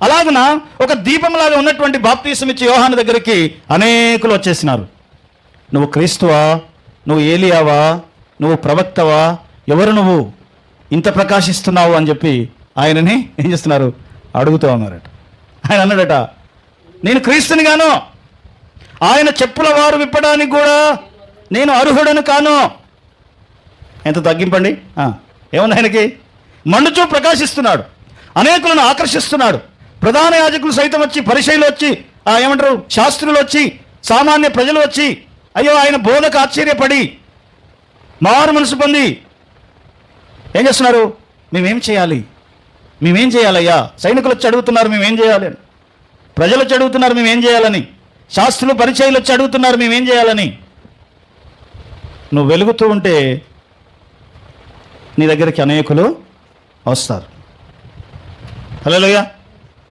అలాగన ఒక దీపంలాగా ఉన్నటువంటి బాప్తీసం ఇచ్చే యోహాను దగ్గరికి అనేకులు వచ్చేసినారు. నువ్వు క్రీస్తువా, నువ్వు ఏలియావా, నువ్వు ప్రవక్తవా, ఎవరు నువ్వు ఇంత ప్రకాశిస్తున్నావు అని చెప్పి ఆయనని ఏం చేస్తున్నారు, అడుగుతూ ఉన్నారట. ఆయన అన్నాడట, నేను క్రీస్తుని గాను, ఆయన చెప్పుల వారు విప్పడానికి కూడా నేను అర్హుడను కాను. ఎంత తగ్గింపండి. ఏముంది ఆయనకి? మండుచూ ప్రకాశిస్తున్నాడు, అనేకులను ఆకర్షిస్తున్నాడు. ప్రధాన యాజకులు సైతం వచ్చి, పరిచయులు వచ్చి, ఏమంటారు, శాస్త్రులు వచ్చి, సామాన్య ప్రజలు వచ్చి, అయ్యో ఆయన బోధకు ఆశ్చర్యపడి మారు మనసు పొంది ఏం చేస్తున్నారు, మేమేం చేయాలయ్యా? సైనికులు వచ్చి అడుగుతున్నారు మేమేం చేయాలి అని, ప్రజలు వచ్చి అడుగుతున్నారు మేమేం చేయాలని, శాస్త్రులు పరిచయులు వచ్చి అడుగుతున్నారు మేమేం చేయాలని. నువ్వు వెలుగుతూ ఉంటే నీ దగ్గరికి అనేకులు వస్తారు. హల్లెలూయా.